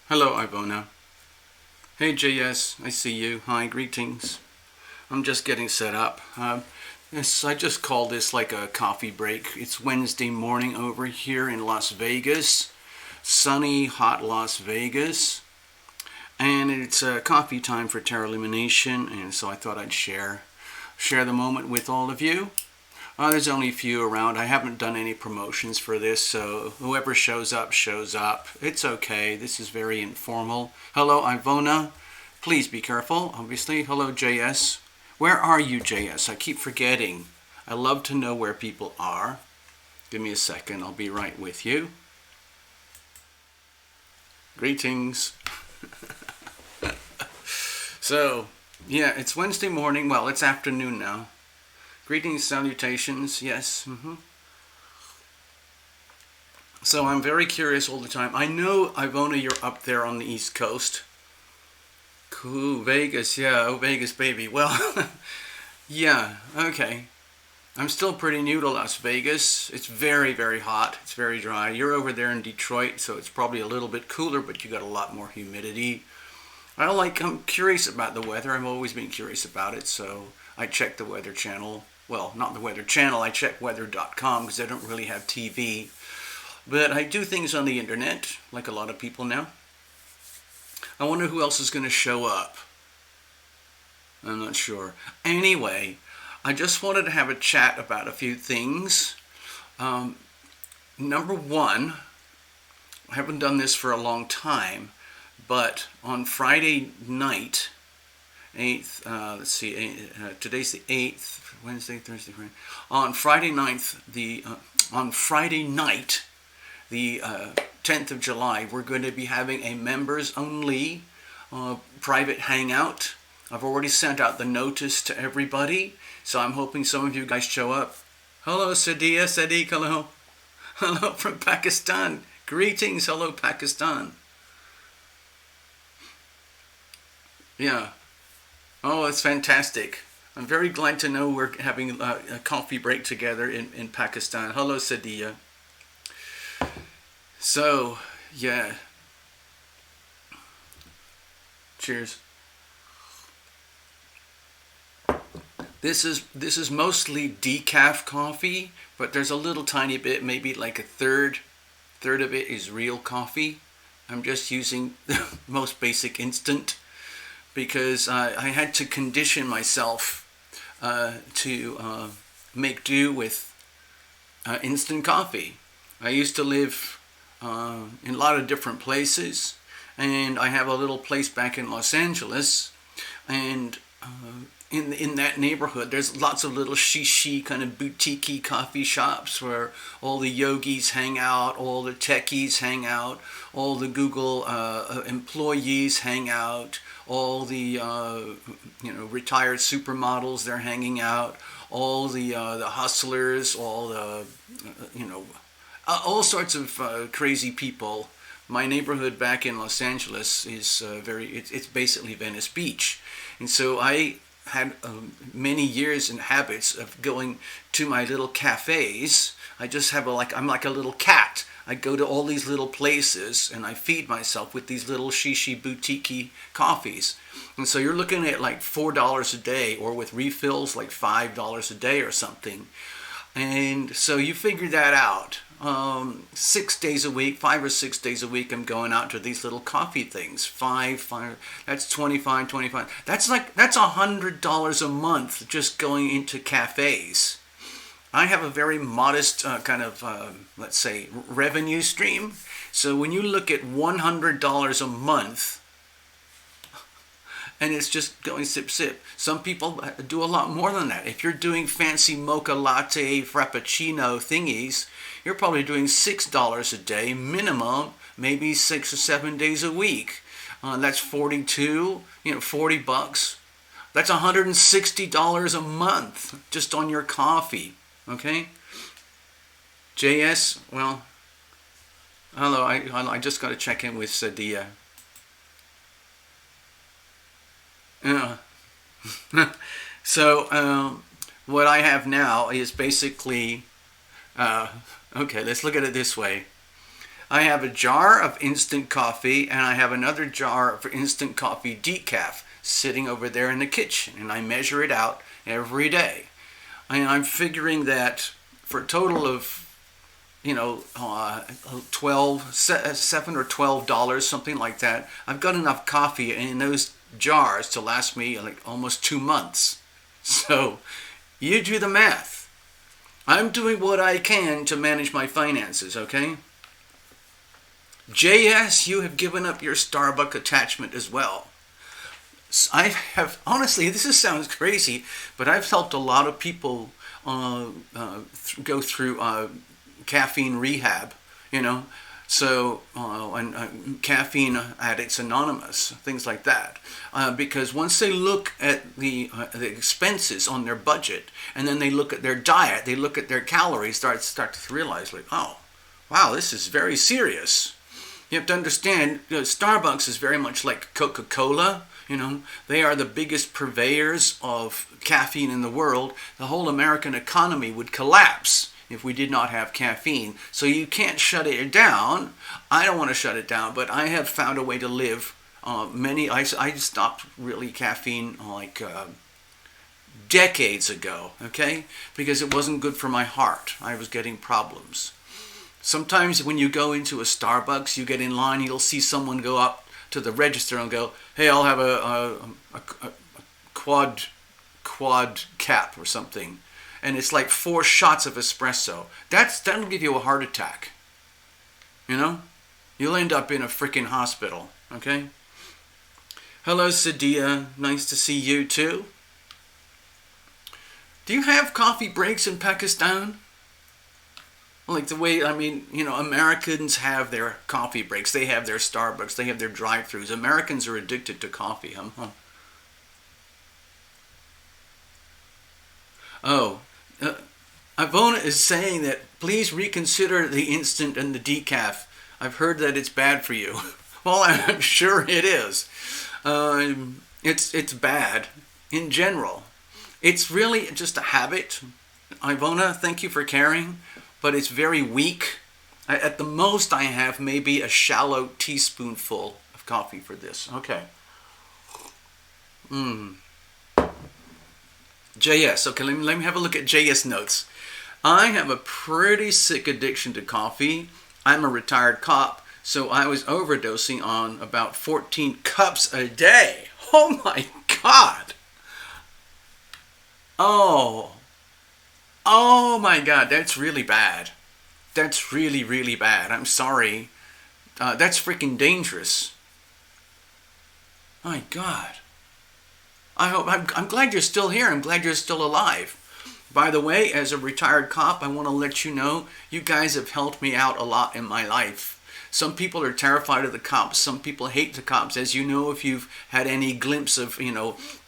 Hello, Ivona. Hey, JS, I see you. Hi, greetings. I'm just getting set up. Yes, I just call this like a coffee break. It's Wednesday morning over here in Las Vegas, sunny, hot Las Vegas, and it's coffee time for Terra Illumination, and so I thought I'd share the moment with all of you. There's only a few around. I haven't done any promotions for this, so whoever shows up, shows up. It's okay. This is very informal. Hello, Ivona. Please be careful, obviously. Hello, JS. Where are you, JS? I keep forgetting. I love to know where people are. Give me a second. I'll be right with you. Greetings. So, yeah, it's Wednesday morning. Well, it's afternoon now. Greetings, salutations, yes. So I'm very curious all the time. I know, Ivona, you're up there on the East Coast. Cool, Vegas, yeah, oh, Vegas, baby. Well, yeah, okay. I'm still pretty new to Las Vegas. It's very, very hot. It's very dry. You're over there in Detroit, so it's probably a little bit cooler, but you got a lot more humidity. I'm curious about the weather. I've always been curious about it, so I check the Weather Channel. Well, not the Weather Channel. I check weather.com because I don't really have TV. But I do things on the internet, like a lot of people now. I wonder who else is going to show up. I'm not sure. Anyway, I just wanted to have a chat about a few things. Number one, I haven't done this for a long time, but on Friday night, 8th, today's the 8th, Wednesday, Thursday, Friday. On Friday night, the 10th of July, we're going to be having a members-only private hangout. I've already sent out the notice to everybody, so I'm hoping some of you guys show up. Hello, Sadiq, hello. Hello from Pakistan. Greetings, hello, Pakistan. Yeah. Oh, it's fantastic. I'm very glad to know we're having a coffee break together in Pakistan. Hello, Sadia. So, yeah. Cheers. This is mostly decaf coffee, but there's a little tiny bit, maybe like a third of it is real coffee. I'm just using the most basic instant because I had to condition myself to make do with instant coffee. I used to live in a lot of different places, and I have a little place back in Los Angeles, and in that neighborhood there's lots of little shishi kind of boutique-y coffee shops where all the yogis hang out, all the techies hang out, all the Google employees hang out, all the retired supermodels, they're hanging out, all the hustlers, all the all sorts of crazy people. My neighborhood back in Los Angeles is it's basically Venice Beach, and so I had many years and habits of going to my little cafes. I just have I'm like a little cat. I go to all these little places and I feed myself with these little shishi boutique coffees. And so you're looking at like $4 a day, or with refills like $5 a day or something. And so you figure that out. 6 days a week, 5 or 6 days a week, I'm going out to these little coffee things. Five, that's 25. That's $100 a month just going into cafes. I have a very modest kind of, let's say, revenue stream. So when you look at $100 a month, and it's just going sip, sip. Some people do a lot more than that. If you're doing fancy mocha latte, frappuccino thingies, you're probably doing $6 a day minimum, maybe 6 or 7 days a week. That's 42, $40. That's $160 a month just on your coffee. Okay? JS, well, hello, I just got to check in with Sadia. Yeah. So, what I have now is basically, okay, let's look at it this way. I have a jar of instant coffee and I have another jar of instant coffee decaf sitting over there in the kitchen, and I measure it out every day. And I'm figuring that for a total of 7 or $12, something like that, I've got enough coffee in those jars to last me like almost 2 months. So you do the math. I'm doing what I can to manage my finances, okay? JS, you have given up your Starbucks attachment as well. I have, honestly, sounds crazy, but I've helped a lot of people go through caffeine rehab, so and Caffeine Addicts Anonymous, things like that, because once they look at the expenses on their budget, and then they look at their diet, they look at their calories, start to realize, like, oh, wow, this is very serious. You have to understand, Starbucks is very much like Coca-Cola. They are the biggest purveyors of caffeine in the world. The whole American economy would collapse if we did not have caffeine. So you can't shut it down. I don't want to shut it down, but I have found a way to live. I stopped really caffeine like decades ago, okay? Because it wasn't good for my heart. I was getting problems. Sometimes when you go into a Starbucks, you get in line, you'll see someone go up to the register and go, hey, I'll have a quad cap or something. And it's like 4 shots of espresso. That'll give you a heart attack. You'll end up in a freaking hospital, okay? Hello, Sadia. Nice to see you too. Do you have coffee breaks in Pakistan? Like the way, Americans have their coffee breaks. They have their Starbucks. They have their drive-thrus. Americans are addicted to coffee, huh? Oh, Ivona is saying that please reconsider the instant and the decaf. I've heard that it's bad for you. Well, I'm sure it is. It's bad in general. It's really just a habit. Ivona, thank you for caring. But it's very weak. At the most, I have maybe a shallow teaspoonful of coffee for this. Okay. JS. Okay, let me have a look at JS notes. I have a pretty sick addiction to coffee. I'm a retired cop, so I was overdosing on about 14 cups a day. Oh my God. Oh my God, that's really bad. That's really, really bad. I'm sorry. That's freaking dangerous. My God. I'm glad you're still here. I'm glad you're still alive. By the way, as a retired cop, I want to let you know, you guys have helped me out a lot in my life. Some people are terrified of the cops. Some people hate the cops. As you know, if you've had any glimpse of,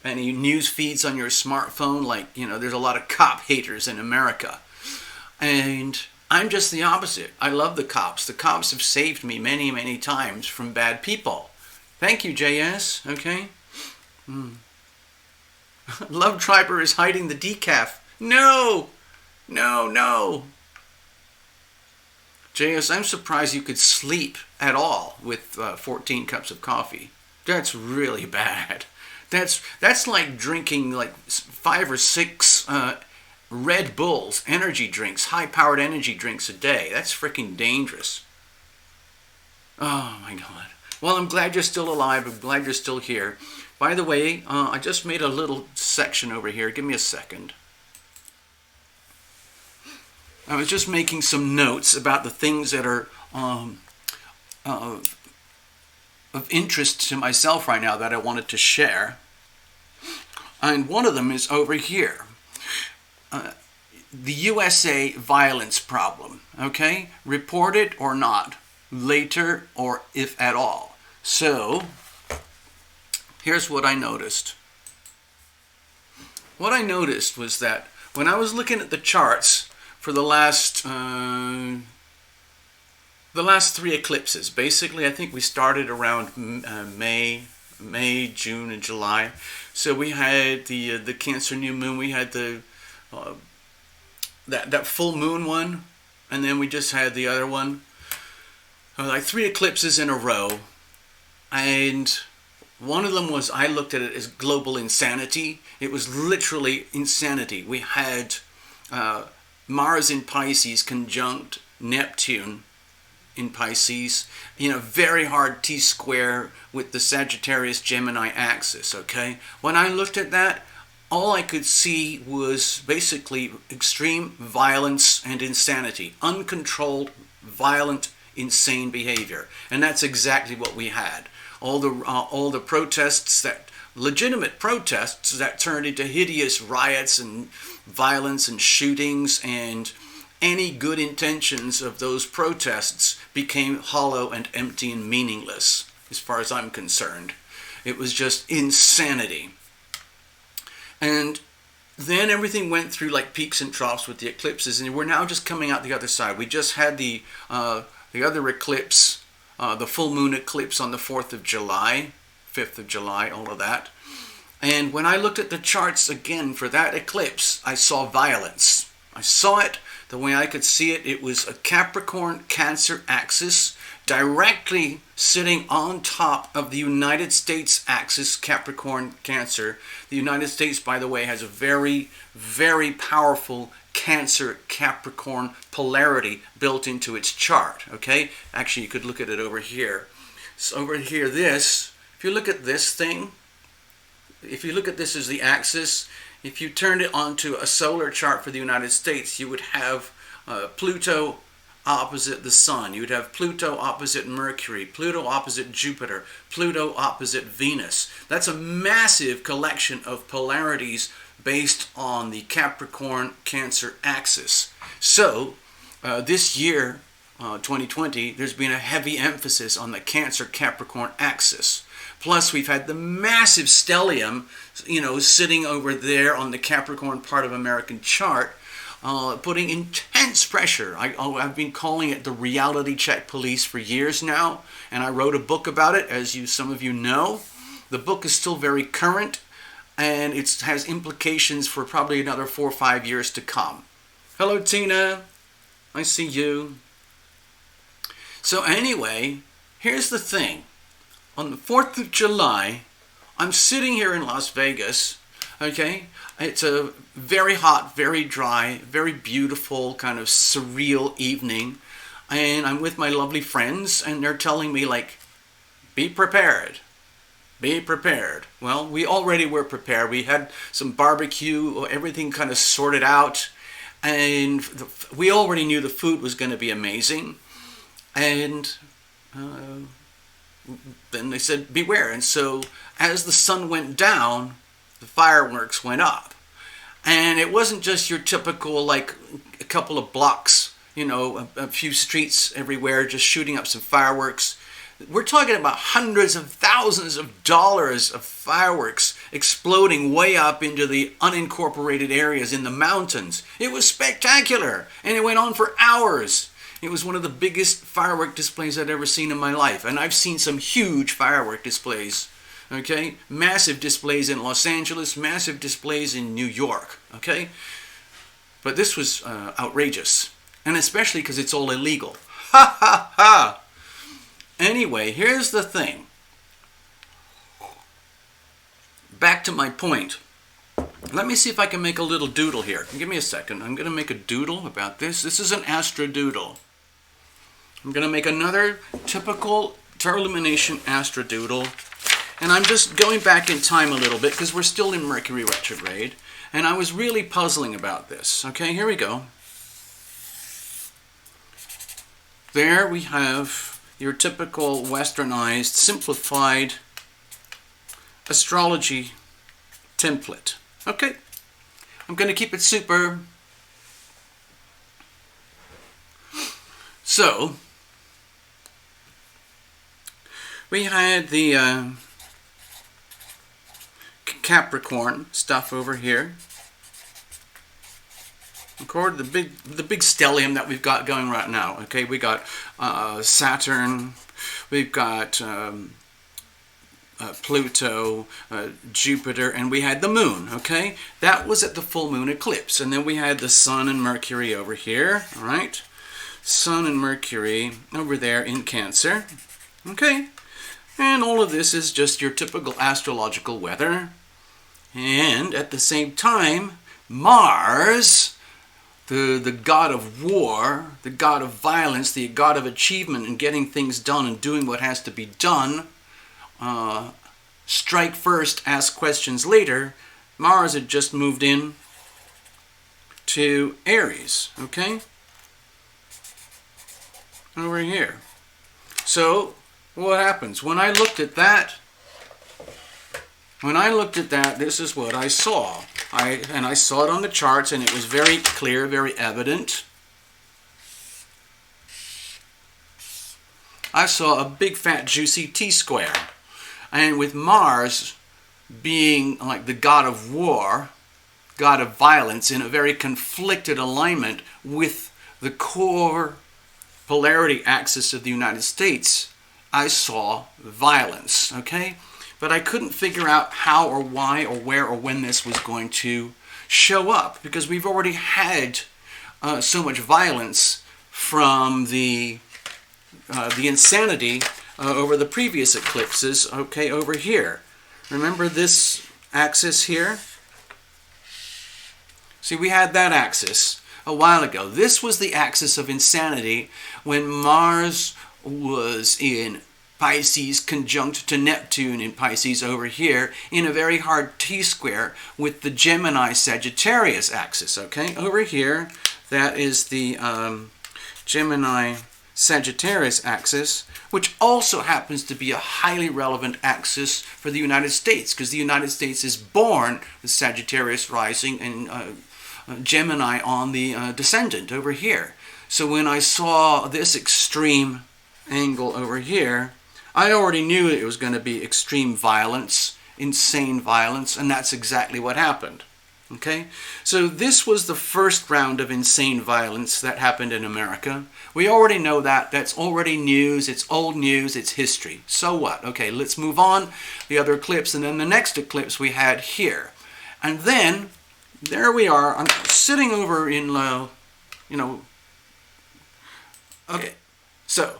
any news feeds on your smartphone, like, there's a lot of cop haters in America. And I'm just the opposite. I love the cops. The cops have saved me many, many times from bad people. Thank you, JS. Okay? Love Triber is hiding the decaf. No! No! JS, I'm surprised you could sleep at all with 14 cups of coffee. That's really bad. That's like drinking like 5 or 6 Red Bulls, energy drinks, high-powered energy drinks a day. That's freaking dangerous. Oh my God. Well, I'm glad you're still alive. I'm glad you're still here. By the way, I just made a little section over here. Give me a second. I was just making some notes about the things that are of interest to myself right now that I wanted to share. And one of them is over here. The USA violence problem, okay? Reported or not, later or if at all. So, here's what I noticed. What I noticed was that when I was looking at the charts for the last 3 eclipses, basically, I think we started around May, June, and July. So we had the Cancer new moon. We had the that full moon one, and then we just had the other one. like 3 eclipses in a row, and one of them was, I looked at it as global insanity. It was literally insanity. We had Mars in Pisces conjunct Neptune in Pisces, very hard T-square with the Sagittarius-Gemini axis, okay? When I looked at that, all I could see was basically extreme violence and insanity, uncontrolled, violent, insane behavior. And that's exactly what we had. All the protests, legitimate protests that turned into hideous riots and violence and shootings, and any good intentions of those protests became hollow and empty and meaningless, as far as I'm concerned. It was just insanity. And then everything went through like peaks and troughs with the eclipses, and we're now just coming out the other side. We just had the other eclipse, the full moon eclipse on the 4th of July, 5th of July, all of that. And when I looked at the charts again for that eclipse, I saw violence. I saw it the way I could see it. It was a Capricorn Cancer axis directly sitting on top of the United States axis, Capricorn Cancer. The United States, by the way, has a very, very powerful Cancer Capricorn polarity built into its chart, okay? Actually, you could look at it over here. So over here, if you look at this thing, if you look at this as the axis, if you turned it onto a solar chart for the United States, you would have Pluto opposite the Sun. You would have Pluto opposite Mercury, Pluto opposite Jupiter, Pluto opposite Venus. That's a massive collection of polarities based on the Capricorn Cancer axis. So this year, 2020, there's been a heavy emphasis on the Cancer Capricorn axis. Plus, we've had the massive stellium, sitting over there on the Capricorn part of American chart, putting intense pressure. I've been calling it the reality check police for years now, and I wrote a book about it, as some of you know. The book is still very current, and it has implications for probably another 4 or 5 years to come. Hello, Tina. I see you. So anyway, here's the thing. On the 4th of July, I'm sitting here in Las Vegas, okay? It's a very hot, very dry, very beautiful, kind of surreal evening. And I'm with my lovely friends, and they're telling me, like, be prepared. Be prepared. Well, we already were prepared. We had some barbecue, everything kind of sorted out. And we already knew the food was going to be amazing. And then they said, beware. And so as the sun went down, the fireworks went up. And it wasn't just your typical, like, a couple of blocks, a few streets everywhere, just shooting up some fireworks. We're talking about hundreds of thousands of dollars of fireworks exploding way up into the unincorporated areas in the mountains. It was spectacular, and it went on for hours. It was one of the biggest firework displays I'd ever seen in my life. And I've seen some huge firework displays, okay? Massive displays in Los Angeles, massive displays in New York, okay? But this was outrageous. And especially because it's all illegal. Ha ha ha! Anyway, here's the thing. Back to my point. Let me see if I can make a little doodle here. Give me a second. I'm going to make a doodle about this. This is an astro doodle. I'm going to make another typical Lumination astro doodle. And I'm just going back in time a little bit because we're still in Mercury retrograde. And I was really puzzling about this. Okay, here we go. There we have your typical westernized, simplified astrology template. Okay, I'm going to keep it super. So, we had the Capricorn stuff over here. Record the big stellium that we've got going right now. Okay, we got Saturn, we've got Pluto, Jupiter, and we had the moon, okay? That was at the full moon eclipse. And then we had the sun and Mercury over here, all right? Sun and Mercury over there in Cancer. Okay? And all of this is just your typical astrological weather. And at the same time, Mars, the god of war, the god of violence, the god of achievement and getting things done and doing what has to be done, strike first, ask questions later. Mars had just moved in to Aries, okay? Over here. So, what happens? When I looked at that, this is what I saw. I saw it on the charts, and it was very clear, very evident. I saw a big, fat, juicy T-square. And with Mars being like the god of war, god of violence, in a very conflicted alignment with the core polarity axis of the United States, I saw violence, okay? But I couldn't figure out how or why or where or when this was going to show up, because we've already had so much violence from the insanity over the previous eclipses, okay, over here. Remember this axis here? See, we had that axis a while ago. This was the axis of insanity when Mars was in Pisces conjunct to Neptune in Pisces over here in a very hard T-square with the Gemini-Sagittarius axis, okay? Over here, that is the Gemini-Sagittarius axis, which also happens to be a highly relevant axis for the United States, because the United States is born with Sagittarius rising and Gemini on the descendant over here. So when I saw this extreme angle over here, I already knew it was going to be extreme violence, insane violence, and that's exactly what happened. Okay? So this was the first round of insane violence that happened in America. We already know that. That's already news. It's old news. It's history. So what? Okay, let's move on. The other eclipse, and then the next eclipse we had here. And then, there we are. I'm sitting over in, okay, so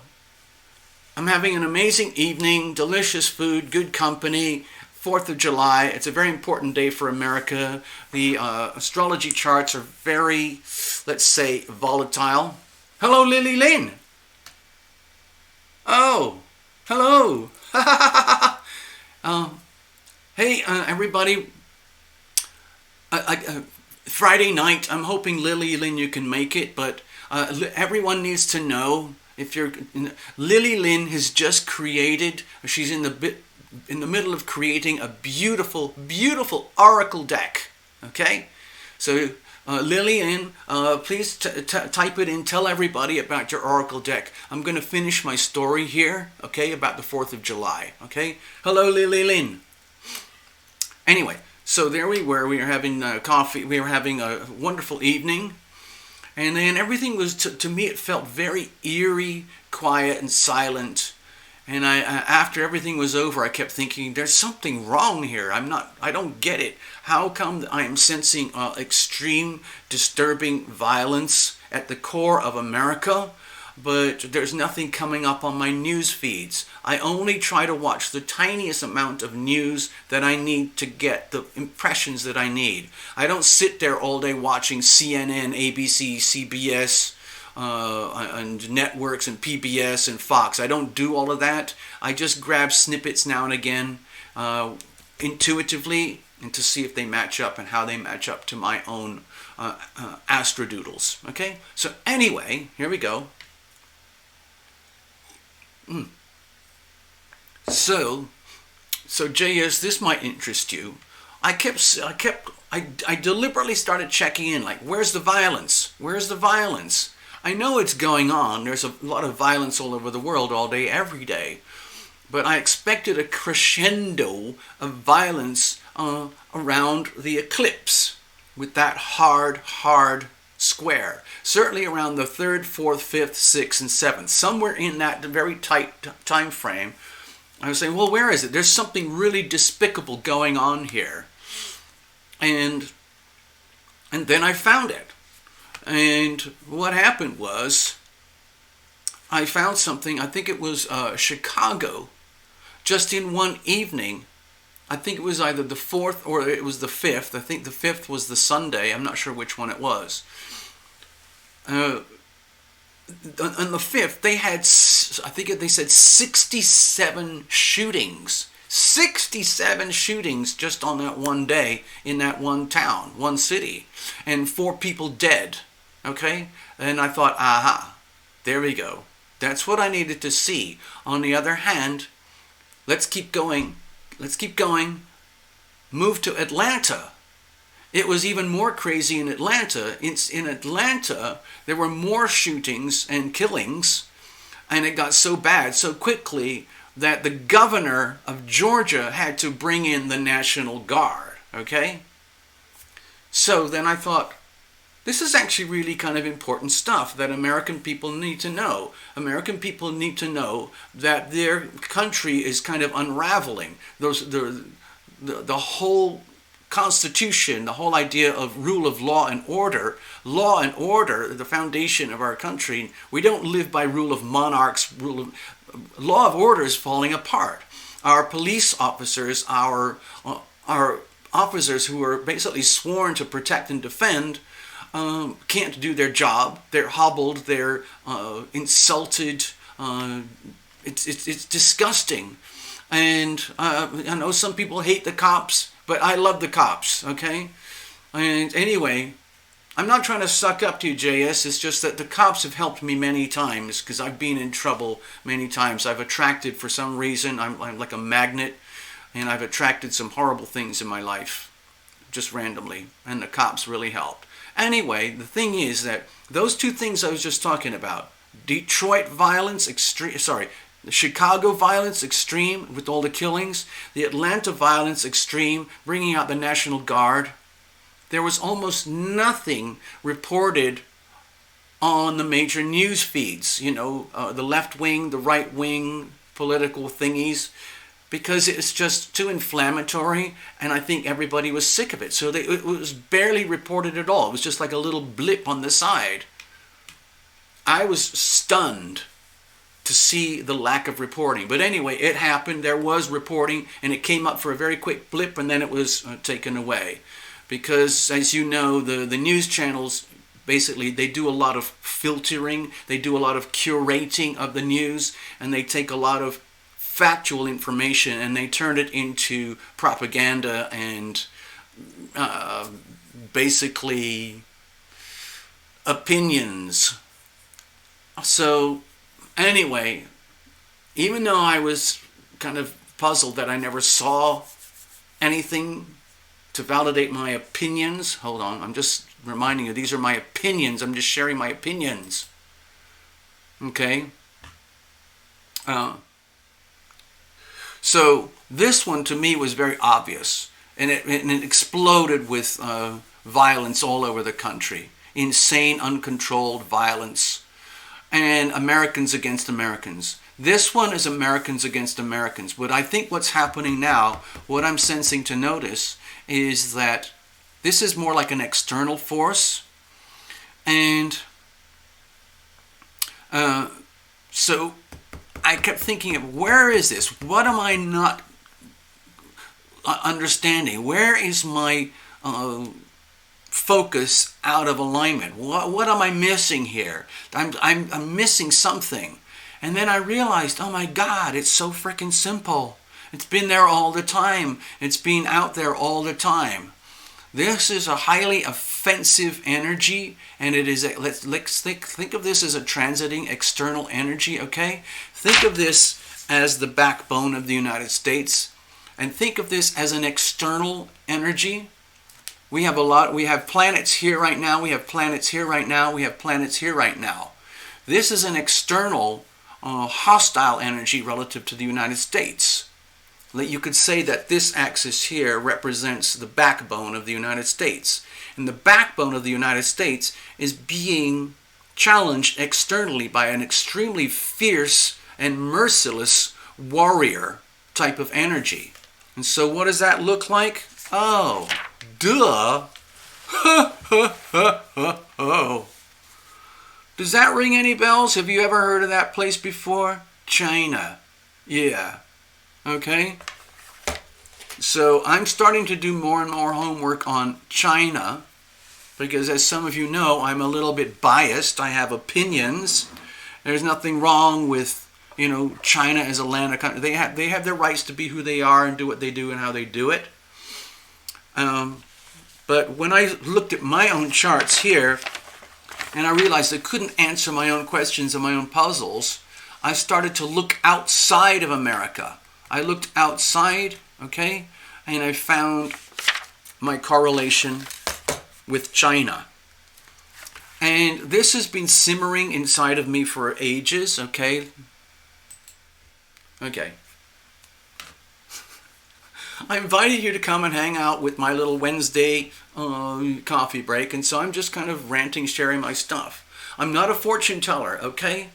I'm having an amazing evening, delicious food, good company, 4th of July. It's a very important day for America. The astrology charts are very, let's say, volatile. Hello, Lily Lynn. Oh, hello. Hey, everybody. Friday night, I'm hoping Lily Lynn you can make it, but everyone needs to know, if you're, Lily Lynn has just created, she's in the middle of creating a beautiful, beautiful oracle deck. Okay, so Lily Lynn, please type it in. Tell everybody about your oracle deck. I'm going to finish my story here. Okay, about the 4th of July. Okay, hello, Lily Lynn. Anyway, so there we were. We were having coffee. We were having a wonderful evening. And then everything was, to me, it felt very eerie, quiet, and silent. And after everything was over, I kept thinking, there's something wrong here. I don't get it. How come I am sensing extreme, disturbing violence at the core of America, but there's nothing coming up on my news feeds? I only try to watch the tiniest amount of news that I need to get the impressions that I need. I don't sit there all day watching CNN, ABC, CBS, and networks and PBS and Fox. I don't do all of that. I just grab snippets now and again intuitively, and to see if they match up and how they match up to my own astrodoodles. Okay? So anyway, here we go. So JS, this might interest you. I deliberately started checking in, like, where's the violence? Where's the violence? I know it's going on. There's a lot of violence all over the world, all day, every day. But I expected a crescendo of violence around the eclipse with that hard square. Certainly around the 3rd, 4th, 5th, 6th, and 7th. Somewhere in that very tight time frame, I was saying, well, where is it? There's something really despicable going on here. And then I found it. And what happened was, I found something, I think it was Chicago, just in one evening. I think it was either the 4th or it was the 5th. I think the 5th was the Sunday. I'm not sure which one it was. On the 5th, they had, I think they said 67 shootings. 67 shootings just on that one day in that one town, one city. And 4 people dead. Okay? And I thought, aha, there we go. That's what I needed to see. On the other hand, let's keep going. Let's keep going. Move to Atlanta. It was even more crazy in Atlanta. In Atlanta, there were more shootings and killings, and it got so bad so quickly that the governor of Georgia had to bring in the National Guard. Okay? So then I thought, this is actually really kind of important stuff that American people need to know. American people need to know that their country is kind of unraveling. The whole Constitution, the whole idea of rule of law and order, the foundation of our country. We don't live by rule of monarchs, law of order is falling apart. Our police officers, our officers who are basically sworn to protect and defend, can't do their job. They're hobbled. They're insulted. It's disgusting. And I know some people hate the cops, but I love the cops. Okay. And anyway, I'm not trying to suck up to you, JS. It's just that the cops have helped me many times because I've been in trouble many times. I've attracted, for some reason, I'm like a magnet, and I've attracted some horrible things in my life, just randomly, and the cops really help. Anyway, the thing is that those 2 things I was just talking about, Detroit violence, the Chicago violence, extreme, with all the killings, the Atlanta violence, extreme, bringing out the National Guard, there was almost nothing reported on the major news feeds, the left wing, the right wing, political thingies, because it's just too inflammatory, and I think everybody was sick of it. So it was barely reported at all. It was just like a little blip on the side. I was stunned to see the lack of reporting. But anyway, it happened. There was reporting, and it came up for a very quick blip, and then it was taken away. Because, as you know, the news channels, basically, they do a lot of filtering. They do a lot of curating of the news, and they take a lot of factual information and they turn it into propaganda and basically opinions. So anyway, even though I was kind of puzzled that I never saw anything to validate my opinions, hold on, I'm just reminding you, these are my opinions, I'm just sharing my opinions. Okay? So this one to me was very obvious, and it exploded with violence all over the country. Insane, uncontrolled violence, and Americans against Americans. This one is Americans against Americans. But I think what's happening now, what I'm sensing to notice, is that this is more like an external force. And so I kept thinking of, where is this? What am I not understanding? Where is my focus out of alignment? What am I missing here? I'm missing something. And then I realized, oh my God, it's so freaking simple. It's been there all the time. It's been out there all the time. This is a highly offensive energy, and it is let's think of this as a transiting external energy, okay? Think of this as the backbone of the United States, and think of this as an external energy. We have planets here right now, we have planets here right now, we have planets here right now. This is an external hostile energy relative to the United States. You could say that this axis here represents the backbone of the United States. And the backbone of the United States is being challenged externally by an extremely fierce and merciless warrior type of energy. And so what does that look like? Oh, duh. Does that ring any bells? Have you ever heard of that place before? China. Yeah. Okay. So I'm starting to do more and more homework on China because, as some of you know, I'm a little bit biased. I have opinions. There's nothing wrong with, China as a land or country. They have their rights to be who they are and do what they do and how they do it. But when I looked at my own charts here, and I realized I couldn't answer my own questions and my own puzzles, I started to look outside of America. I looked outside, okay, and I found my correlation with China. And this has been simmering inside of me for ages, okay? Okay. I invited you to come and hang out with my little Wednesday coffee break, and so I'm just kind of ranting, sharing my stuff. I'm not a fortune teller, okay?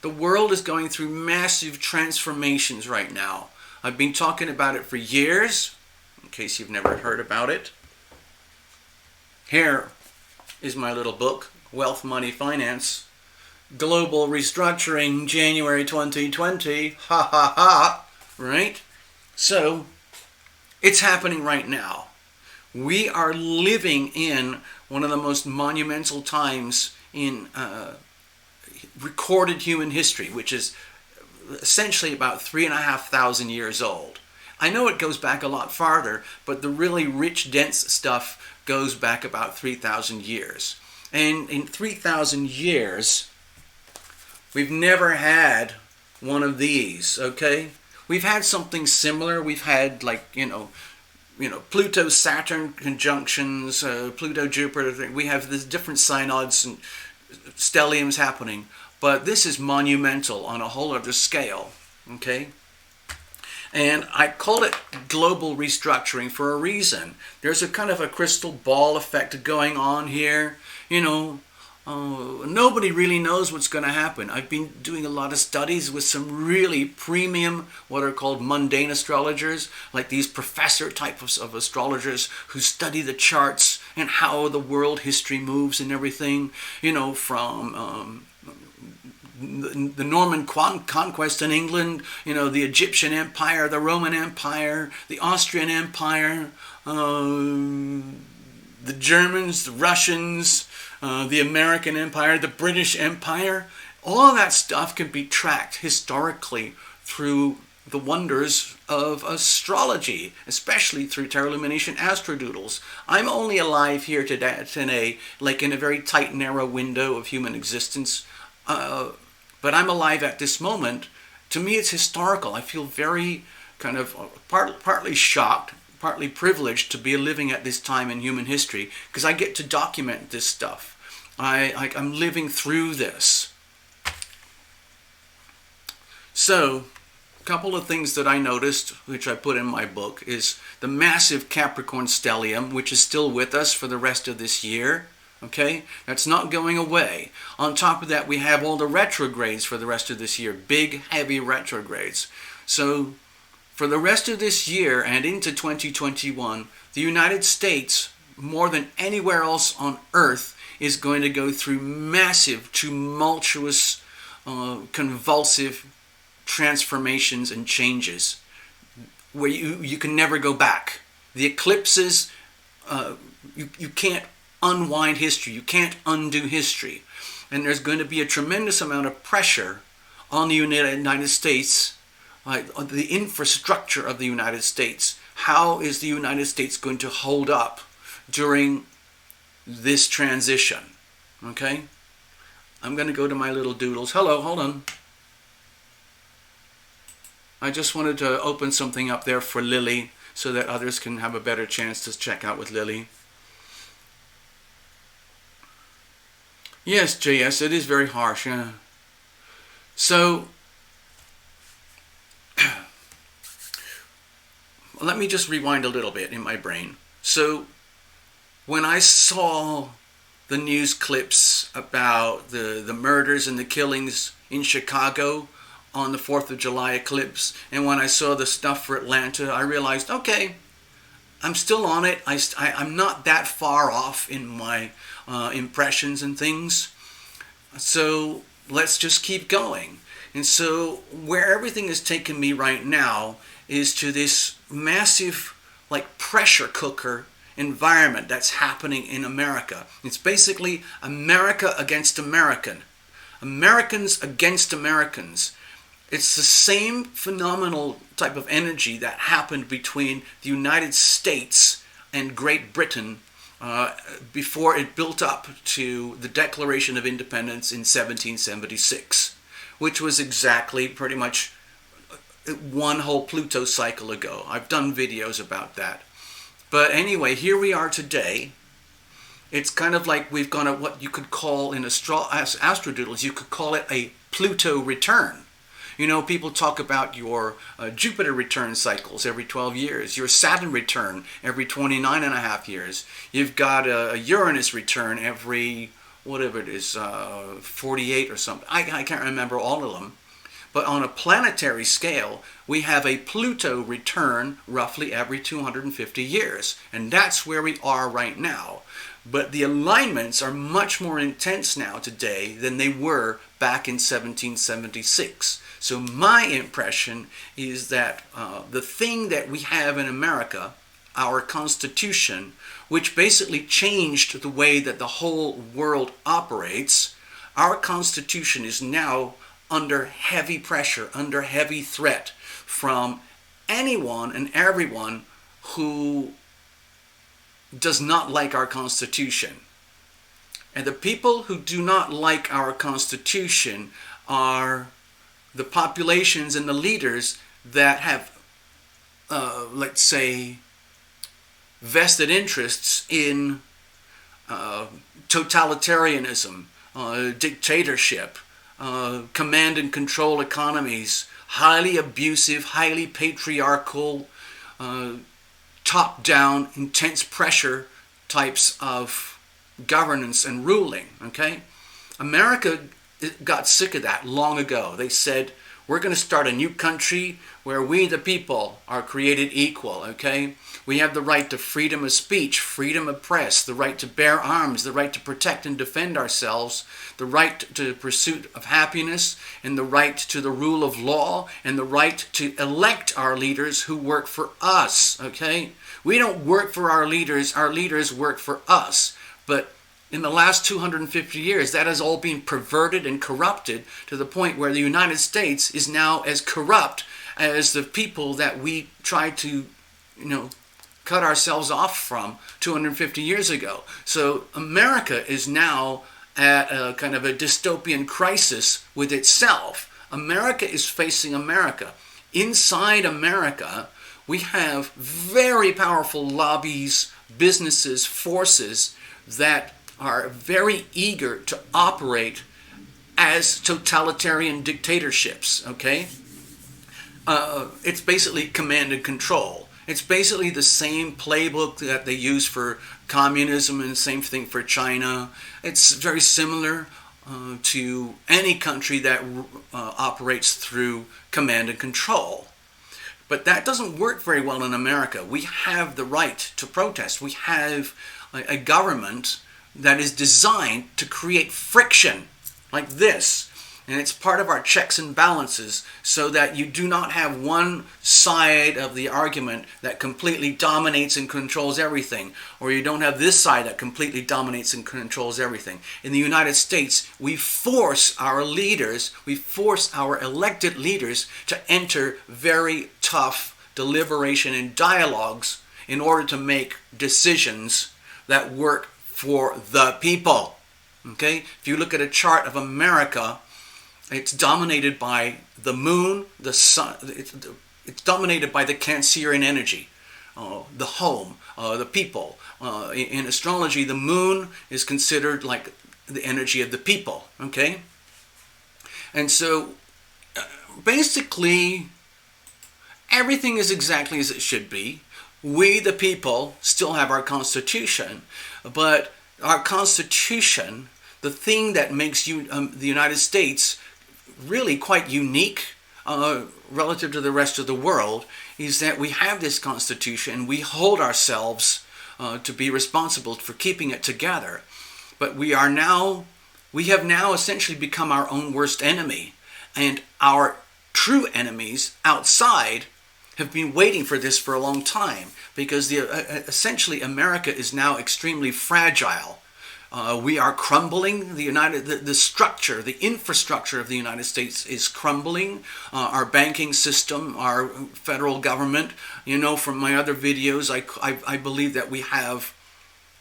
The world is going through massive transformations right now. I've been talking about it for years, in case you've never heard about it. Here is my little book, Wealth, Money, Finance, Global Restructuring, January 2020, ha ha ha, right? So, it's happening right now. We are living in one of the most monumental times in recorded human history, which is essentially about 3,500 years old. I know it goes back a lot farther, but the really rich, dense stuff goes back about 3,000 years. And in 3,000 years, we've never had one of these, okay? We've had something similar. We've had, like, Pluto, Saturn conjunctions, Pluto, Jupiter. We have these different synods and stelliums happening. But this is monumental on a whole other scale, okay? And I call it global restructuring for a reason. There's a kind of a crystal ball effect going on here. Nobody really knows what's going to happen. I've been doing a lot of studies with some really premium, what are called mundane astrologers, like these professor types of astrologers who study the charts and how the world history moves and everything, from the Norman conquest in England, the Egyptian Empire, the Roman Empire, the Austrian Empire, the Germans, the Russians, the American Empire, the British Empire. All of that stuff can be tracked historically through the wonders of astrology, especially through tarot illumination astrodoodles. I'm only alive here today, like in a very tight, narrow window of human existence. But I'm alive at this moment. To me, it's historical. I feel very kind of partly shocked, partly privileged to be living at this time in human history because I get to document this stuff. I'm living through this. So, a couple of things that I noticed, which I put in my book, is the massive Capricorn stellium, which is still with us for the rest of this year. Okay, that's not going away. On top of that, we have all the retrogrades for the rest of this year, big, heavy retrogrades. So, for the rest of this year and into 2021, the United States, more than anywhere else on Earth, is going to go through massive, tumultuous, convulsive transformations and changes where you can never go back. The eclipses, you can't unwind history. You can't undo history. And there's going to be a tremendous amount of pressure on the United States, on the infrastructure of the United States. How is the United States going to hold up during this transition? Okay? I'm going to go to my little doodles. Hello, hold on. I just wanted to open something up there for Lily so that others can have a better chance to check out with Lily. Yes, JS, it is very harsh. Yeah. So, let me just rewind a little bit in my brain. So, when I saw the news clips about the murders and the killings in Chicago on the 4th of July eclipse, and when I saw the stuff for Atlanta, I realized, okay, I'm still on it. I'm not that far off in my impressions and things. So let's just keep going. And so where everything is taking me right now is to this massive, like, pressure cooker environment that's happening in America. It's basically America against American. Americans against Americans. It's the same phenomenal type of energy that happened between the United States and Great Britain before it built up to the Declaration of Independence in 1776, which was exactly pretty much one whole Pluto cycle ago. I've done videos about that. But anyway, here we are today. It's kind of like we've gone at what you could call in astrodoodles, you could call it a Pluto return. You know, people talk about your Jupiter return cycles every 12 years, your Saturn return every 29 and a half years. You've got a Uranus return every, whatever it is, 48 or something. I can't remember all of them. But on a planetary scale, we have a Pluto return roughly every 250 years. And that's where we are right now. But the alignments are much more intense now today than they were back in 1776. So my impression is that the thing that we have in America, our Constitution, which basically changed the way that the whole world operates, our Constitution is now under heavy pressure, under heavy threat from anyone and everyone who does not like our Constitution. And the people who do not like our Constitution are the populations and the leaders that have, let's say, vested interests in totalitarianism, dictatorship, command and control economies, highly abusive, highly patriarchal, top-down, intense pressure types of governance and ruling, okay? America got sick of that long ago. They said, we're going to start a new country where we, the people, are created equal, okay? We have the right to freedom of speech, freedom of press, the right to bear arms, the right to protect and defend ourselves, the right to the pursuit of happiness, and the right to the rule of law, and the right to elect our leaders who work for us, okay? We don't work for our leaders work for us. But in the last 250 years, that has all been perverted and corrupted to the point where the United States is now as corrupt as the people that we tried to, cut ourselves off from 250 years ago. So America is now at a kind of a dystopian crisis with itself. America is facing America. Inside America, we have very powerful lobbies, businesses, forces that are very eager to operate as totalitarian dictatorships, okay? It's basically command and control. It's basically the same playbook that they use for communism and the same thing for China. It's very similar to any country that operates through command and control. But that doesn't work very well in America. We have the right to protest. We have a government that is designed to create friction like this. And it's part of our checks and balances so that you do not have one side of the argument that completely dominates and controls everything, or you don't have this side that completely dominates and controls everything. In the United States, we force our leaders, we force our elected leaders to enter very tough deliberation and dialogues in order to make decisions that work for the people. Okay? If you look at a chart of America, it's dominated by the moon, the sun. It's dominated by the Cancerian energy, the home, the people. In astrology, the moon is considered like the energy of the people. Okay, and so basically, everything is exactly as it should be. We, the people, still have our Constitution, but our Constitution, the thing that makes the United States really quite unique relative to the rest of the world, is that we have this Constitution and we hold ourselves to be responsible for keeping it together. But we are now We have now essentially become our own worst enemy. And our true enemies outside have been waiting for this for a long time, because essentially America is now extremely fragile. We are crumbling. The structure, the infrastructure of the United States is crumbling. Our banking system, our federal government. You know, from my other videos, I believe that we have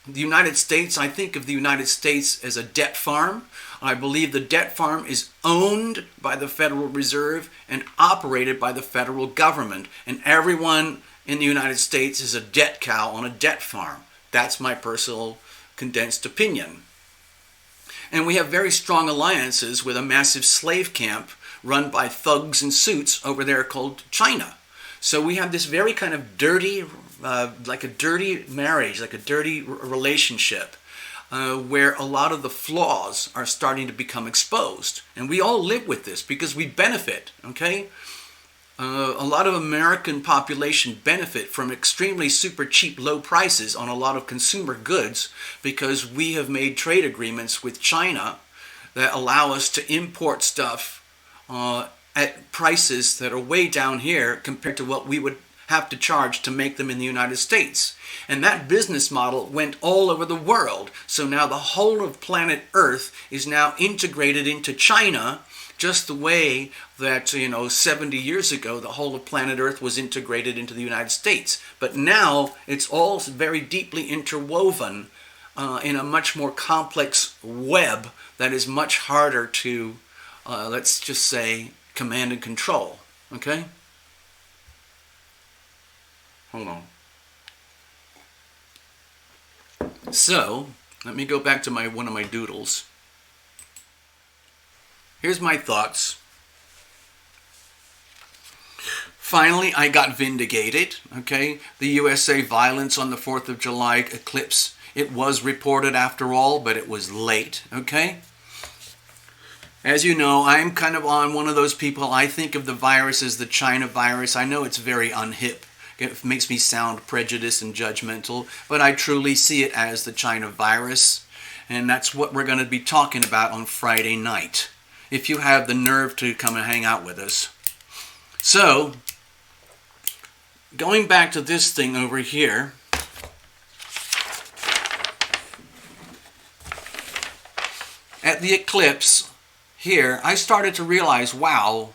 the United States. I think of the United States as a debt farm. I believe the debt farm is owned by the Federal Reserve and operated by the federal government. And everyone in the United States is a debt cow on a debt farm. That's my personal condensed opinion. And we have very strong alliances with a massive slave camp run by thugs in suits over there called China. So we have this very kind of dirty, like a dirty marriage, like a dirty relationship, where a lot of the flaws are starting to become exposed. And we all live with this because we benefit, okay? A lot of American population benefit from extremely super cheap low prices on a lot of consumer goods, because we have made trade agreements with China that allow us to import stuff at prices that are way down here compared to what we would have to charge to make them in the United States. And that business model went all over the world. So now the whole of planet Earth is now integrated into China, just the way that, 70 years ago, the whole of planet Earth was integrated into the United States. But now it's all very deeply interwoven in a much more complex web that is much harder to, let's just say, command and control. Okay? Hold on. So, let me go back to one of my doodles. Here's my thoughts. Finally, I got vindicated, okay? The USA violence on the 4th of July eclipse, it was reported after all, but it was late, okay? As you know, I'm kind of on one of those people, I think of the virus as the China virus. I know it's very unhip. It makes me sound prejudiced and judgmental, but I truly see it as the China virus, and that's what we're going to be talking about on Friday night, if you have the nerve to come and hang out with us. So, going back to this thing over here, at the eclipse here, I started to realize, wow,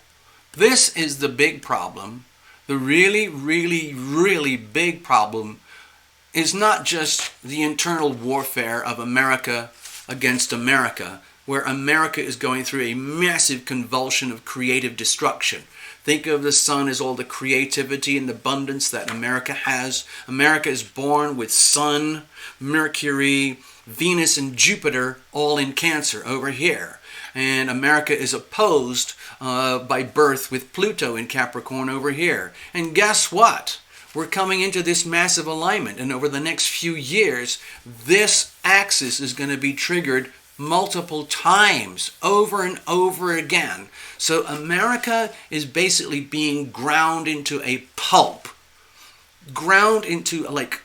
this is the big problem. The really, really, really big problem is not just the internal warfare of America against America, where America is going through a massive convulsion of creative destruction. Think of the sun as all the creativity and abundance that America has. America is born with Sun, Mercury, Venus, and Jupiter all in Cancer over here. And America is opposed by birth with Pluto in Capricorn over here. And guess what? We're coming into this massive alignment, and over the next few years, this axis is going to be triggered multiple times, over and over again. So America is basically being ground into a pulp, ground into like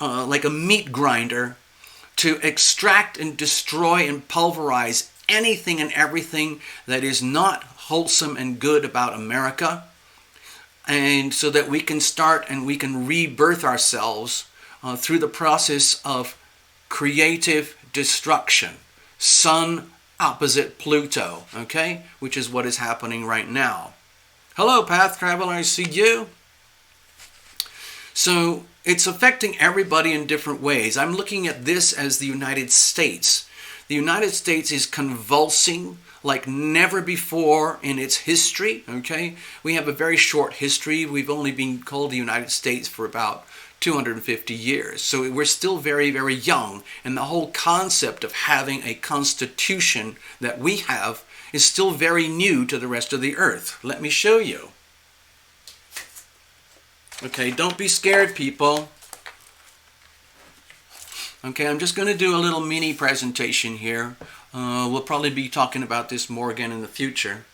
a meat grinder, to extract and destroy and pulverize anything and everything that is not wholesome and good about America, and so that we can start and we can rebirth ourselves through the process of creative destruction. Sun opposite Pluto, okay? Which is what is happening right now. Hello, Path Traveler, I see you. So it's affecting everybody in different ways. I'm looking at this as the United States. The United States is convulsing like never before in its history, okay? We have a very short history. We've only been called the United States for about 250 years. So we're still very, very young. And the whole concept of having a constitution that we have is still very new to the rest of the earth. Let me show you. Okay, don't be scared, people. Okay, I'm just going to do a little mini presentation here. We'll probably be talking about this more again in the future.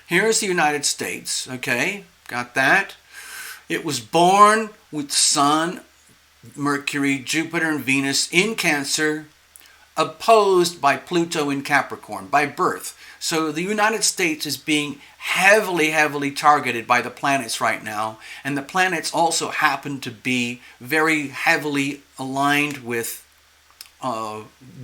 Here's the United States, okay? Got that? It was born with Sun, Mercury, Jupiter, and Venus in Cancer, opposed by Pluto in Capricorn, by birth. So the United States is being heavily, heavily targeted by the planets right now. And the planets also happen to be very heavily aligned with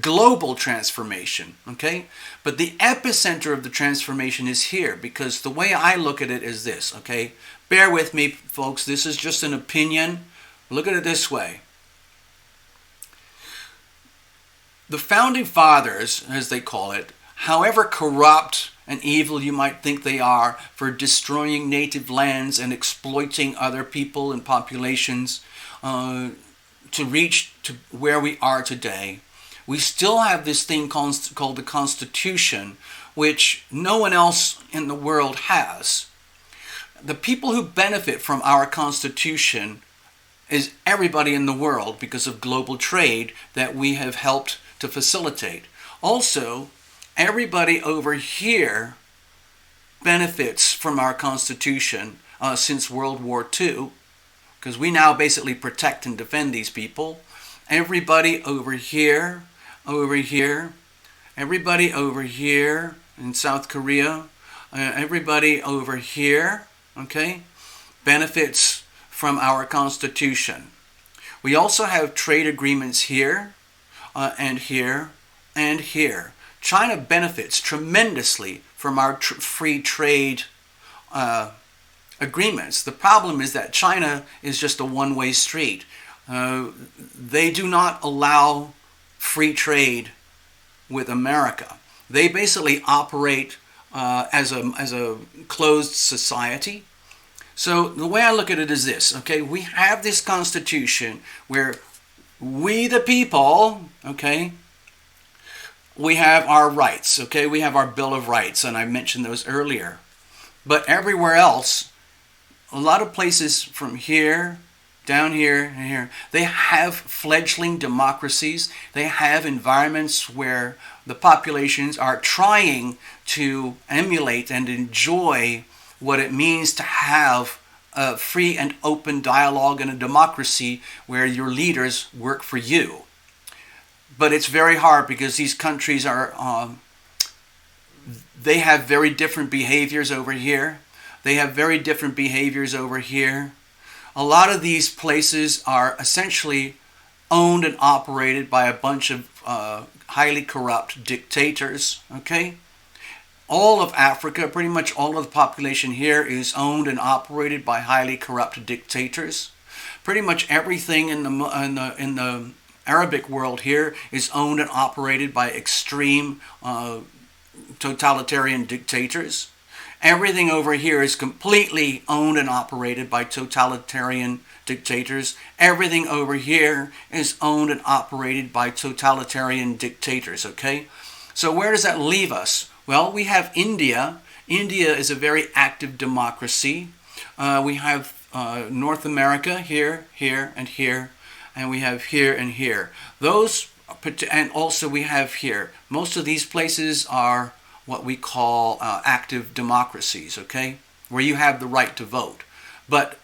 global transformation, okay? But the epicenter of the transformation is here, because the way I look at it is this, okay? Bear with me, folks. This is just an opinion. Look at it this way. The Founding Fathers, as they call it, however corrupt and evil you might think they are for destroying native lands and exploiting other people and populations to reach to where we are today, we still have this thing called the Constitution, which no one else in the world has. The people who benefit from our Constitution is everybody in the world because of global trade that we have helped to facilitate. Also, everybody over here benefits from our Constitution since World War II, because we now basically protect and defend these people. Everybody over here, everybody over here in South Korea, everybody over here, okay, benefits from our Constitution. We also have trade agreements here and here and here. China benefits tremendously from our free trade agreements. The problem is that China is just a one-way street. They do not allow free trade with America. They basically operate as a closed society. So the way I look at it is this, okay? We have this Constitution where we the people, okay, we have our rights, okay? We have our Bill of Rights, and I mentioned those earlier. But everywhere else, a lot of places from here, down here, and here, they have fledgling democracies. They have environments where the populations are trying to emulate and enjoy what it means to have a free and open dialogue in a democracy where your leaders work for you. But it's very hard because these countries are, they have very different behaviors over here. They have very different behaviors over here. A lot of these places are essentially owned and operated by a bunch of highly corrupt dictators, okay? All of Africa, pretty much all of the population here is owned and operated by highly corrupt dictators. Pretty much everything in the Arabic world here is owned and operated by extreme totalitarian dictators. Everything over here is completely owned and operated by totalitarian dictators. Everything over here is owned and operated by totalitarian dictators, okay? So where does that leave us? Well, we have India. India is a very active democracy. We have North America here, here, and here. And we have here and here. Those, and also we have here. Most of these places are what we call active democracies, okay? Where you have the right to vote. But,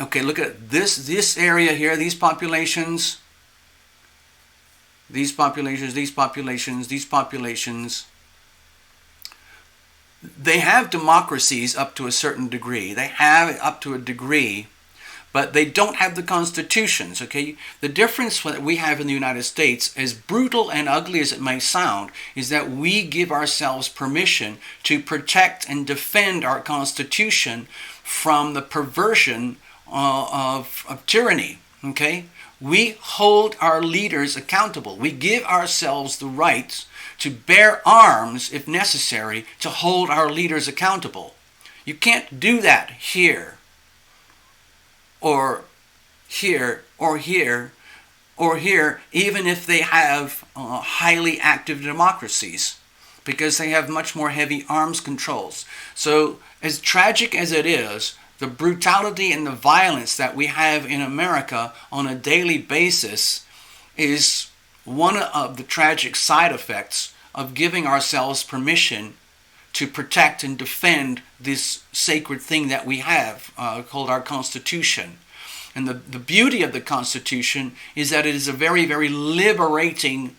okay, look at this area here, these populations, these populations, these populations, these populations. They have democracies up to a certain degree. They have it up to a degree, but they don't have the constitutions, okay? The difference that we have in the United States, as brutal and ugly as it may sound, is that we give ourselves permission to protect and defend our Constitution from the perversion of tyranny, okay? We hold our leaders accountable. We give ourselves the right to bear arms, if necessary, to hold our leaders accountable. You can't do that here, or here, or here, or here, even if they have highly active democracies, because they have much more heavy arms controls. So, as tragic as it is, the brutality and the violence that we have in America on a daily basis is one of the tragic side effects of giving ourselves permission to protect and defend this sacred thing that we have called our Constitution. And the beauty of the Constitution is that it is a very, very liberating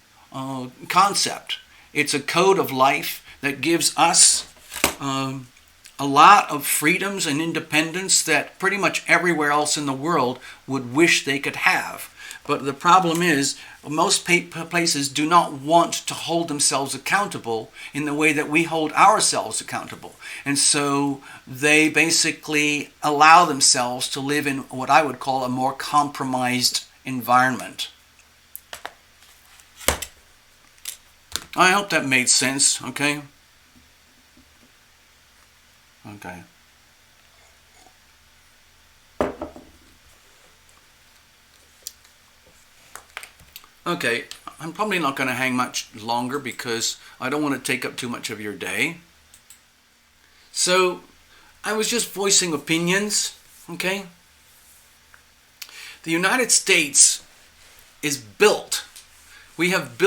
concept. It's a code of life that gives us a lot of freedoms and independence that pretty much everywhere else in the world would wish they could have. But the problem is, most places do not want to hold themselves accountable in the way that we hold ourselves accountable. And so they basically allow themselves to live in what I would call a more compromised environment. I hope that made sense, okay? Okay. Okay, I'm probably not going to hang much longer because I don't want to take up too much of your day. So, I was just voicing opinions, okay? The United States is built. We have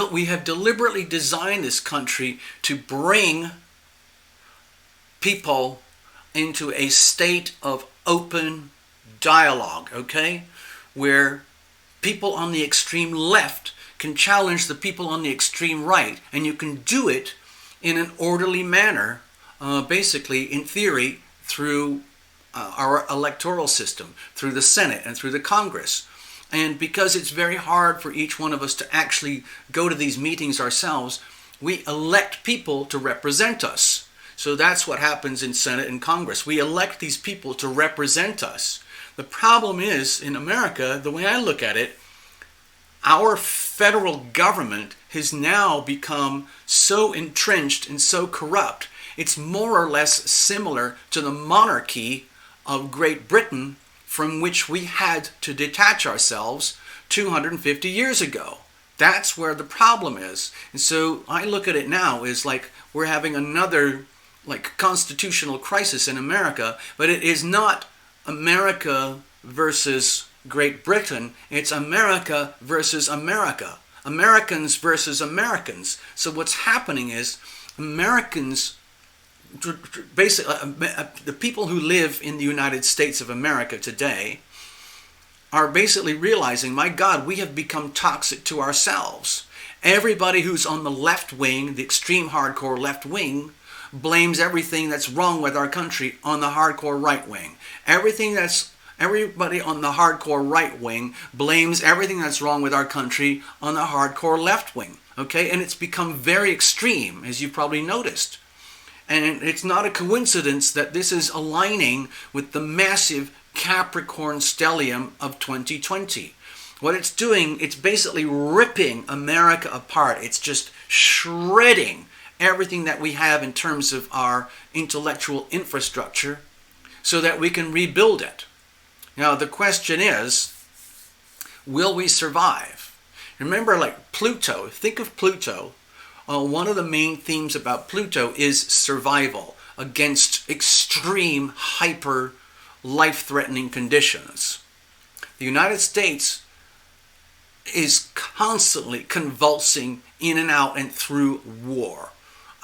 deliberately designed this country to bring people into a state of open dialogue, okay? Where people on the extreme left can challenge the people on the extreme right, and you can do it in an orderly manner, basically, in theory, through our electoral system, through the Senate and through the Congress. And because it's very hard for each one of us to actually go to these meetings ourselves, we elect people to represent us. So that's what happens in Senate and Congress. We elect these people to represent us. The problem is, in America, the way I look at it, our federal government has now become so entrenched and so corrupt, it's more or less similar to the monarchy of Great Britain, from which we had to detach ourselves 250 years ago. That's where the problem is. And so I look at it now as like we're having another constitutional crisis in America, but it is not America versus Great Britain, it's America versus America. Americans versus Americans. So what's happening is Americans, basically the people who live in the United States of America today are basically realizing, my God, we have become toxic to ourselves. Everybody who's on the left wing, the extreme hardcore left wing, blames everything that's wrong with our country on the hardcore right wing. Everybody on the hardcore right wing blames everything that's wrong with our country on the hardcore left wing. Okay? And it's become very extreme, as you've probably noticed. And it's not a coincidence that this is aligning with the massive Capricorn stellium of 2020. What it's doing, it's basically ripping America apart. It's just shredding everything that we have in terms of our intellectual infrastructure so that we can rebuild it. Now the question is, will we survive? Remember, like Pluto, think of Pluto. One of the main themes about Pluto is survival against extreme, hyper, life-threatening conditions. The United States is constantly convulsing in and out and through war.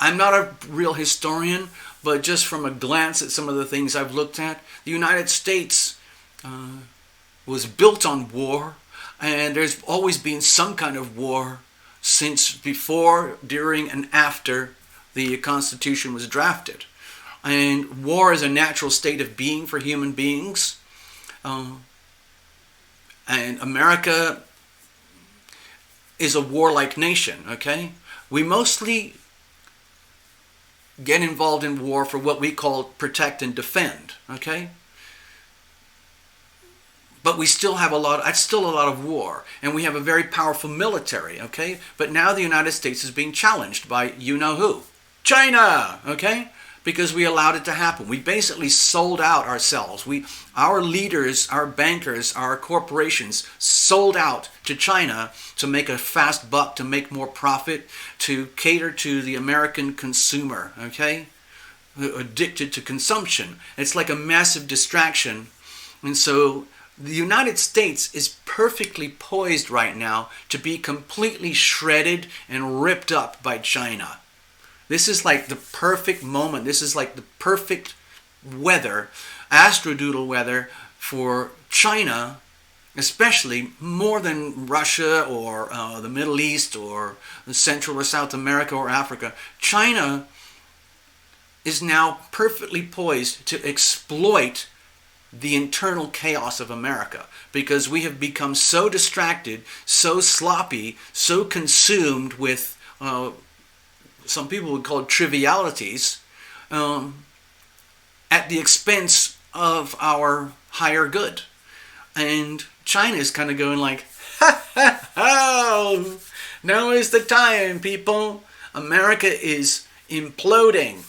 I'm not a real historian, but just from a glance at some of the things I've looked at, the United States was built on war, and there's always been some kind of war since before, during, and after the Constitution was drafted. And war is a natural state of being for human beings. And America is a warlike nation, okay? We mostly get involved in war for what we call protect and defend, okay? But we still have a lot of war, and we have a very powerful military, okay? But now the United States is being challenged by you-know-who. China, okay? Because we allowed it to happen. We basically sold out ourselves. Our leaders, our bankers, our corporations sold out to China to make a fast buck, to make more profit, to cater to the American consumer, okay? Addicted to consumption. It's like a massive distraction. And so the United States is perfectly poised right now to be completely shredded and ripped up by China. This is like the perfect moment. This is like the perfect weather, astrodoodle weather for China especially more than Russia or the Middle East or Central or South America or Africa, China is now perfectly poised to exploit the internal chaos of America, because we have become so distracted, so sloppy, so consumed with some people would call it trivialities, at the expense of our higher good. And China is kind of going like, ha ha ha, now is the time, people. America is imploding.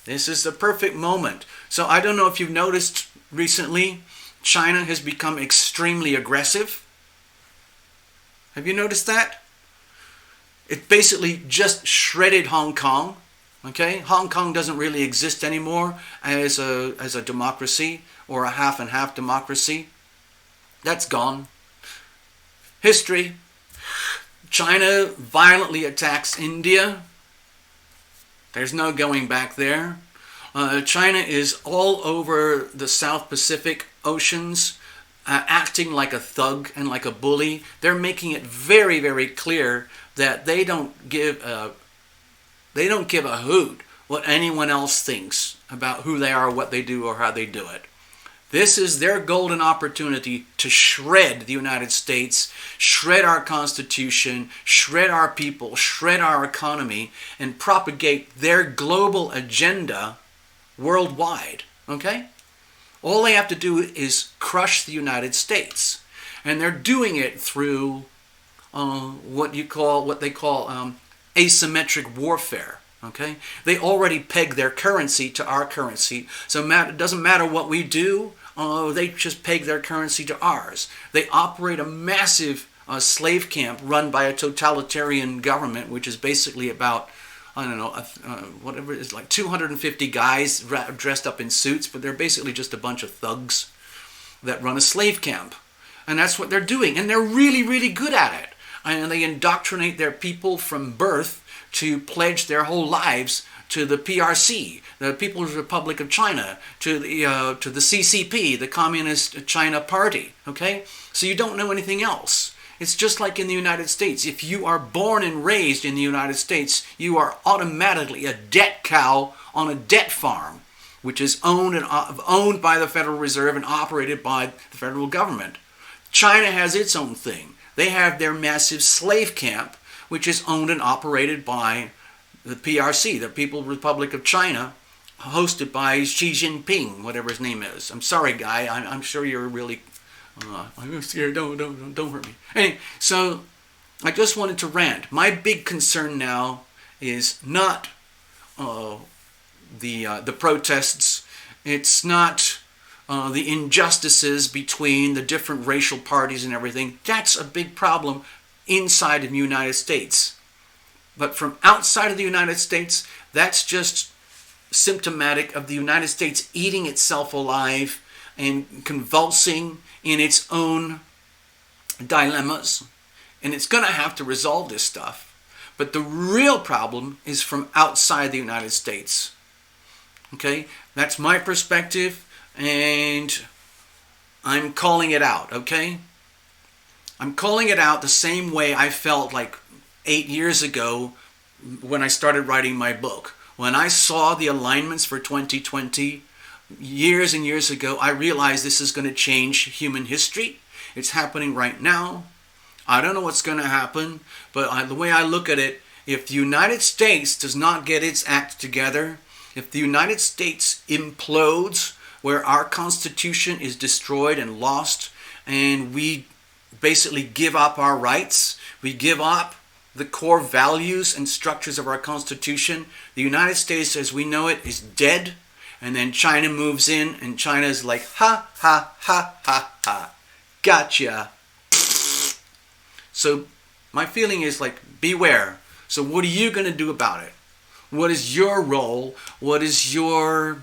This is the perfect moment. So I don't know if you've noticed recently, China has become extremely aggressive. Have you noticed that? It basically just shredded Hong Kong. Okay, Hong Kong doesn't really exist anymore as a democracy or a half and half democracy. That's gone. History. China violently attacks India. There's no going back there. China is all over the South Pacific oceans, acting like a thug and like a bully. They're making it very, very clear that they don't give a hoot what anyone else thinks about who they are, what they do, or how they do it. This is their golden opportunity to shred the United States, shred our Constitution, shred our people, shred our economy, and propagate their global agenda worldwide. Okay? All they have to do is crush the United States. And they're doing it through what they call asymmetric warfare. Okay? They already peg their currency to our currency, so it doesn't matter what we do. They just peg their currency to ours. They operate a massive slave camp run by a totalitarian government, which is basically about, I don't know, whatever it is, like 250 guys dressed up in suits, but they're basically just a bunch of thugs that run a slave camp. And that's what they're doing. And they're really, really good at it. And they indoctrinate their people from birth to pledge their whole lives to the PRC, the People's Republic of China, to the CCP, the Communist China Party. Okay? So you don't know anything else. It's just like in the United States. If you are born and raised in the United States, you are automatically a debt cow on a debt farm, which is owned by the Federal Reserve and operated by the federal government. China has its own thing. They have their massive slave camp, which is owned and operated by the PRC, the People's Republic of China, hosted by Xi Jinping, whatever his name is. I'm sorry, guy. I'm sure you're really... I'm scared. Don't hurt me. Anyway, so I just wanted to rant. My big concern now is not the protests. It's not the injustices between the different racial parties and everything. That's a big problem inside of the United States. But from outside of the United States, that's just symptomatic of the United States eating itself alive and convulsing in its own dilemmas. And it's going to have to resolve this stuff. But the real problem is from outside the United States. Okay? That's my perspective, and I'm calling it out, okay? I'm calling it out the same way I felt like 8 years ago when I started writing my book. When I saw the alignments for 2020 years and years ago, I realized this is going to change human history. It's happening right now. I don't know what's going to happen, but the way I look at it, if the United States does not get its act together, if the United States implodes, where our Constitution is destroyed and lost, and we basically give up our rights, we give up the core values and structures of our Constitution, the United States as we know it is dead. And then China moves in, and China's like, ha, ha, ha, ha, ha. Gotcha. So my feeling is like, beware. So what are you going to do about it? What is your role? What is your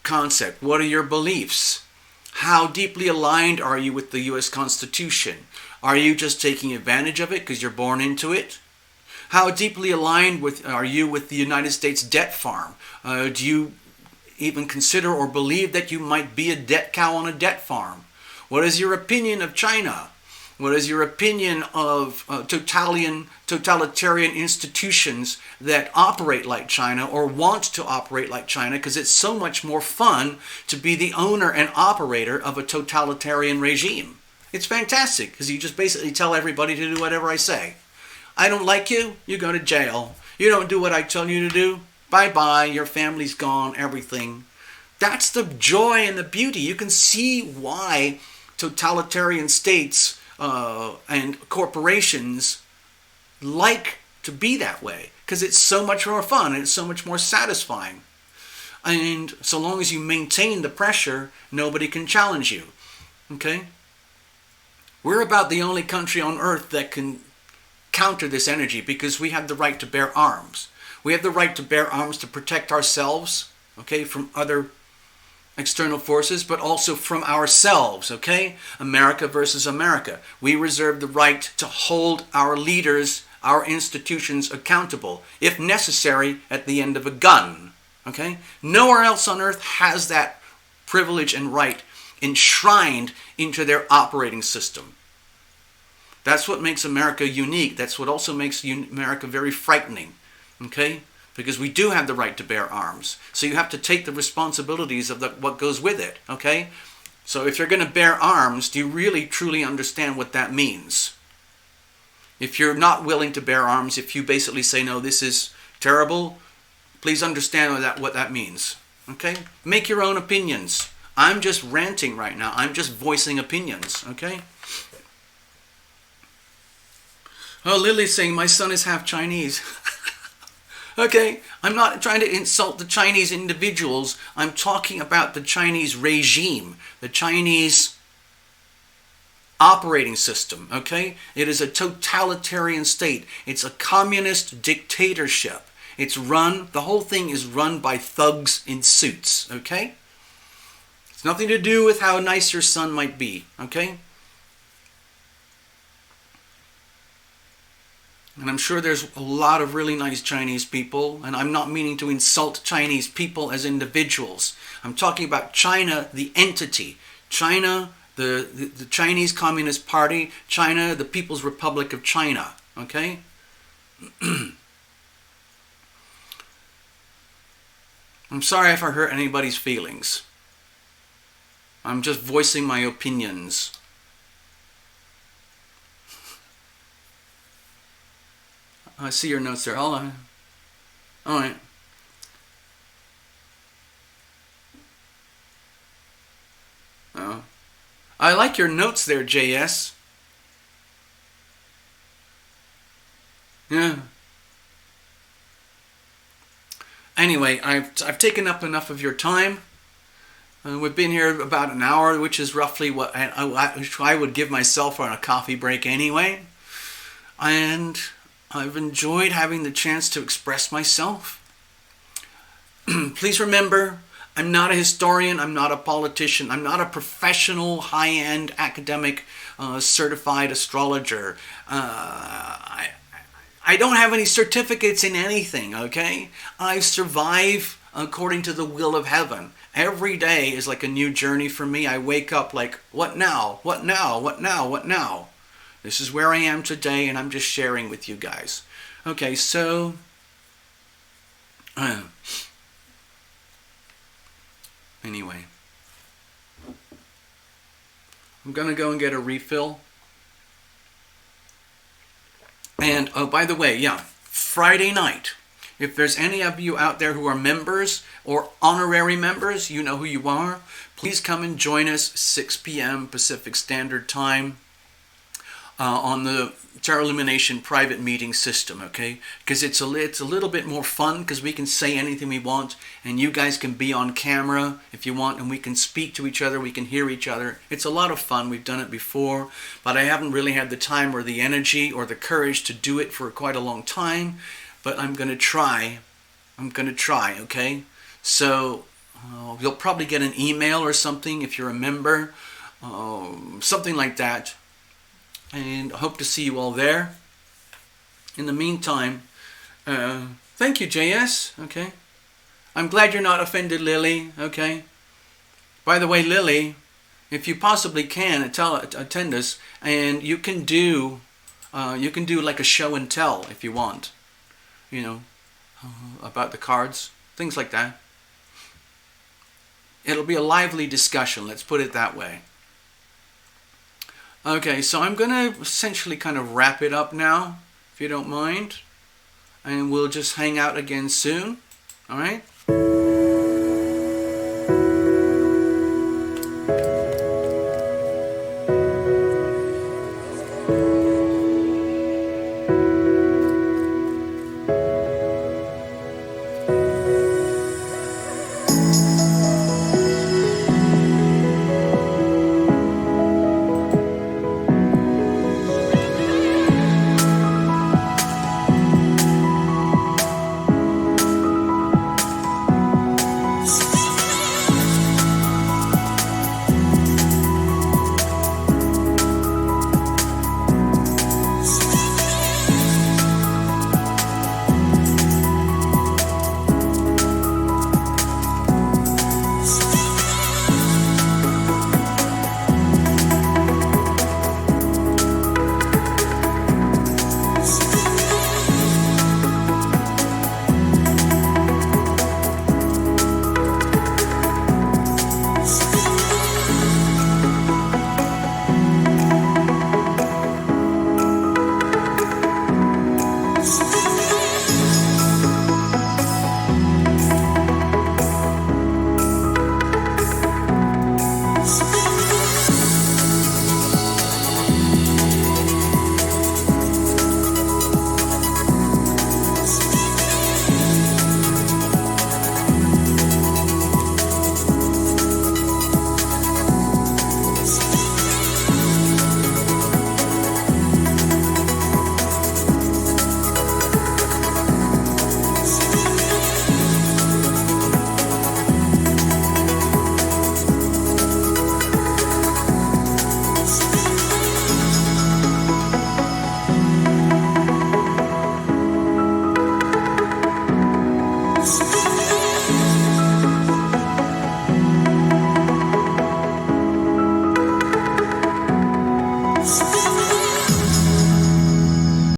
concept? What are your beliefs? How deeply aligned are you with the U.S. Constitution? Are you just taking advantage of it because you're born into it? How deeply aligned are you with the United States debt farm? Do you even consider or believe that you might be a debt cow on a debt farm? What is your opinion of China? What is your opinion of totalitarian institutions that operate like China or want to operate like China? Because it's so much more fun to be the owner and operator of a totalitarian regime. It's fantastic because you just basically tell everybody to do whatever I say. I don't like you, you go to jail. You don't do what I tell you to do, bye-bye, your family's gone, everything. That's the joy and the beauty. You can see why totalitarian states and corporations like to be that way, because it's so much more fun and it's so much more satisfying. And so long as you maintain the pressure, nobody can challenge you. Okay? We're about the only country on earth that can counter this energy because we have the right to bear arms. We have the right to bear arms to protect ourselves, okay, from other external forces, but also from ourselves, okay? America versus America. We reserve the right to hold our leaders, our institutions accountable, if necessary, at the end of a gun, okay? Nowhere else on earth has that privilege and right enshrined into their operating system. That's what makes America unique. That's what also makes America very frightening, okay? Because we do have the right to bear arms. So you have to take the responsibilities of what goes with it, okay? So if you're going to bear arms, do you really truly understand what that means? If you're not willing to bear arms, if you basically say, no, this is terrible, please understand what that means, okay? Make your own opinions. I'm just ranting right now. I'm just voicing opinions, okay? Oh, Lily's saying my son is half Chinese. Okay, I'm not trying to insult the Chinese individuals. I'm talking about the Chinese regime, the Chinese operating system, okay? It is a totalitarian state. It's a communist dictatorship. The whole thing is run by thugs in suits, okay? It's nothing to do with how nice your son might be, okay? And I'm sure there's a lot of really nice Chinese people, and I'm not meaning to insult Chinese people as individuals. I'm talking about China, the entity. China, the Chinese Communist Party. China, the People's Republic of China. Okay? I'm sorry if I hurt anybody's feelings. I'm just voicing my opinions. I see your notes there. Hold on. All right. Oh. I like your notes there, JS. Yeah. Anyway, I've taken up enough of your time. We've been here about an hour, which is roughly what I would give myself on a coffee break anyway. And I've enjoyed having the chance to express myself. Please remember, I'm not a historian, I'm not a politician, I'm not a professional, high-end, academic, certified astrologer. I don't have any certificates in anything, okay? I survive according to the will of heaven. Every day is like a new journey for me. I wake up like, what now? What now? What now? What now? This is where I am today, and I'm just sharing with you guys. Okay, so anyway, I'm gonna go and get a refill. And oh, by the way, yeah, Friday night, if there's any of you out there who are members or honorary members, you know who you are, please come and join us 6 p.m. Pacific Standard Time. On the Tarot Illumination private meeting system, okay? Because it's a little bit more fun because we can say anything we want and you guys can be on camera if you want and we can speak to each other, we can hear each other. It's a lot of fun. We've done it before, but I haven't really had the time or the energy or the courage to do it for quite a long time, but I'm going to try. Okay? So you'll probably get an email or something if you're a member, something like that. And I hope to see you all there. In the meantime, thank you, JS. Okay. I'm glad you're not offended, Lily. Okay. By the way, Lily, if you possibly can, attend us, and you can do like a show and tell if you want, you know, about the cards, things like that. It'll be a lively discussion, let's put it that way. Okay, so I'm going to essentially kind of wrap it up now, if you don't mind. And we'll just hang out again soon. All right?